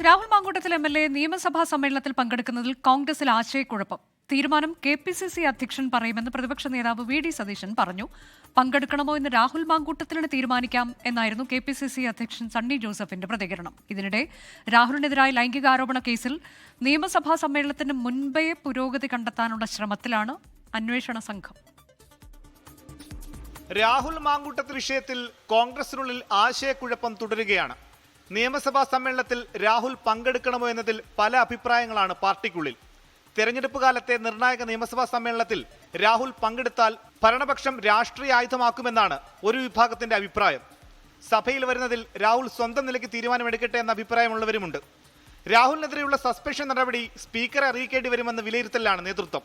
Rahul Mamkootathil MLA നിയമസഭാ സമ്മേളനത്തിൽ പങ്കെടുക്കുന്നതിൽ കോൺഗ്രസിൽ ആശയക്കുഴപ്പം. തീരുമാനം കെ.പി.സി.സി അധ്യക്ഷൻ പറയുമെന്ന് പ്രതിപക്ഷ നേതാവ് വി.ഡി. സതീശൻ പറഞ്ഞു. പങ്കെടുക്കണമോ എന്ന് രാഹുൽ മാങ്കൂട്ടത്തിലിന് തീരുമാനിക്കാം എന്നായിരുന്നു കെ.പി.സി.സി അധ്യക്ഷൻ സണ്ണി ജോസഫിന്റെ പ്രതികരണം. ഇതിനിടെ രാഹുലിനെതിരായ ലൈംഗികാരോപണ കേസിൽ നിയമസഭാ സമ്മേളനത്തിന് മുൻപേ പുരോഗതി കണ്ടെത്താനുള്ള ശ്രമത്തിലാണ് അന്വേഷണ സംഘം. രാഹുൽ മാങ്കൂട്ടത്തിൽ വിഷയത്തിൽ കോൺഗ്രസിനുള്ളിൽ ആശയക്കുഴപ്പം തുടരുകയാണ്. നിയമസഭാ സമ്മേളനത്തിൽ രാഹുൽ പങ്കെടുക്കണമോ എന്നതിൽ പല അഭിപ്രായങ്ങളാണ് പാർട്ടിക്കുള്ളിൽ. തെരഞ്ഞെടുപ്പ് കാലത്തെ നിർണായക നിയമസഭാ സമ്മേളനത്തിൽ രാഹുൽ പങ്കെടുത്താൽ ഭരണപക്ഷം രാഷ്ട്രീയ ആയുധമാക്കുമെന്നാണ് ഒരു വിഭാഗത്തിന്റെ അഭിപ്രായം. സഭയിൽ വരുന്നതിൽ രാഹുൽ സ്വന്തം നിലയ്ക്ക് തീരുമാനമെടുക്കട്ടെ എന്ന അഭിപ്രായമുള്ളവരുമുണ്ട്. രാഹുലിനെതിരെയുള്ള സസ്പെൻഷൻ നടപടി സ്പീക്കറെ അറിയിക്കേണ്ടി വരുമെന്ന് വിലയിരുത്തലാണ് നേതൃത്വം.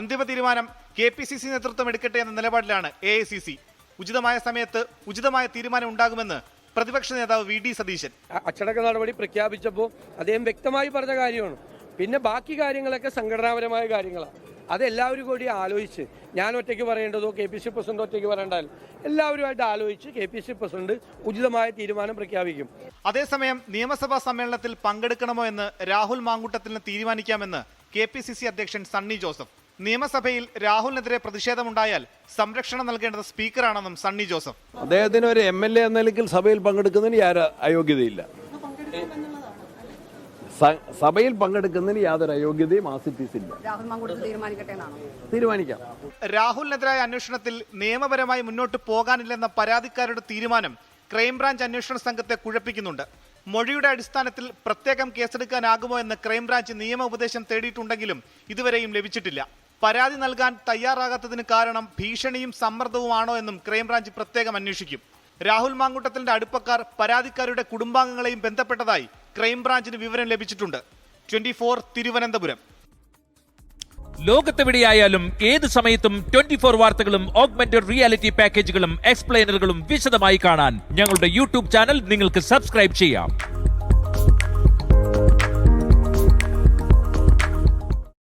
അന്തിമ തീരുമാനം കെ.പി.സി.സി നേതൃത്വം എടുക്കട്ടെ എന്ന നിലപാടിലാണ് എ.ഐ.സി.സി. ഉചിതമായ സമയത്ത് ഉചിതമായ തീരുമാനം ഉണ്ടാകുമെന്ന് പ്രതിപക്ഷ നേതാവ് വി.ഡി. സതീശൻ. അച്ചടക്ക നടപടി പ്രഖ്യാപിച്ചപ്പോൾ അദ്ദേഹം വ്യക്തമായി പറഞ്ഞ കാര്യമാണ്. പിന്നെ ബാക്കി കാര്യങ്ങളൊക്കെ സംഘടനാപരമായ കാര്യങ്ങളാണ്. അതെല്ലാവരും കൂടി ആലോചിച്ച്, ഞാൻ ഒറ്റയ്ക്ക് പറയേണ്ടതോ കെ.പി.സി. പ്രസിഡന്റ് ഒറ്റയ്ക്ക് പറയേണ്ടതല്ല, എല്ലാവരുമായിട്ട് ആലോചിച്ച് കെ.പി.സി. പ്രസിഡന്റ് ഉചിതമായ തീരുമാനം പ്രഖ്യാപിക്കും. അതേസമയം നിയമസഭാ സമ്മേളനത്തിൽ പങ്കെടുക്കണമോ എന്ന് രാഹുൽ മാങ്കൂട്ടത്തിന് തീരുമാനിക്കാമെന്ന് കെ.പി.സി.സി അധ്യക്ഷൻ സണ്ണി ജോസഫ്. നിയമസഭയിൽ രാഹുലിനെതിരെ പ്രതിഷേധമുണ്ടായാൽ സംരക്ഷണം നൽകേണ്ടത് സ്പീക്കറാണെന്നും സണ്ണി ജോസഫ്. അദ്ദേഹത്തിന് ഒരു എം.എൽ.എ എന്ന നിലയ്ക്ക് സഭയിൽ പങ്കെടുക്കുന്നതിന് അയോഗ്യതയില്ല. സഭയിൽ പങ്കെടുക്കുന്നതിന് യാതൊരു അയോഗ്യതയും ആസിഫീസില്ല. തീരുമാനിക്കാം. രാഹുലിനെതിരായ അന്വേഷണത്തിൽ നിയമപരമായി മുന്നോട്ട് പോകാനില്ലെന്ന പരാതിക്കാരുടെ തീരുമാനം ക്രൈംബ്രാഞ്ച് അന്വേഷണ സംഘത്തെ കുഴപ്പിക്കുന്നുണ്ട്. മൊഴിയുടെ അടിസ്ഥാനത്തിൽ പ്രത്യേകം കേസെടുക്കാനാകുമോ എന്ന് ക്രൈംബ്രാഞ്ച് നിയമ ഉപദേശം തേടിയിട്ടുണ്ടെങ്കിലും ഇതുവരെയും ലഭിച്ചിട്ടില്ല. പരാതി നൽകാൻ തയ്യാറാകാത്തതിന് കാരണം ഭീഷണിയും സമ്മർദ്ദവുമാണോ എന്നും ക്രൈംബ്രാഞ്ച് പ്രത്യേകം അന്വേഷിക്കും. രാഹുൽ മാങ്കൂട്ടത്തിന്റെ അടുപ്പക്കാർ പരാതിക്കാരുടെ കുടുംബാംഗങ്ങളെയും ബന്ധപ്പെട്ടതായി ക്രൈംബ്രാഞ്ചിന് വിവരം ലഭിച്ചിട്ടുണ്ട്. 24 തിരുവനന്തപുരം. ലോകത്തെവിടെയായാലും ഏത് സമയത്തും 24 വാർത്തകളും ഓഗ്മെന്റഡ് റിയാലിറ്റി പാക്കേജുകളും എക്സ്പ്ലെയിനറുകളും വിശദമായി കാണാൻ ഞങ്ങളുടെ യൂട്യൂബ് ചാനൽ നിങ്ങൾക്ക് സബ്സ്ക്രൈബ് ചെയ്യാം.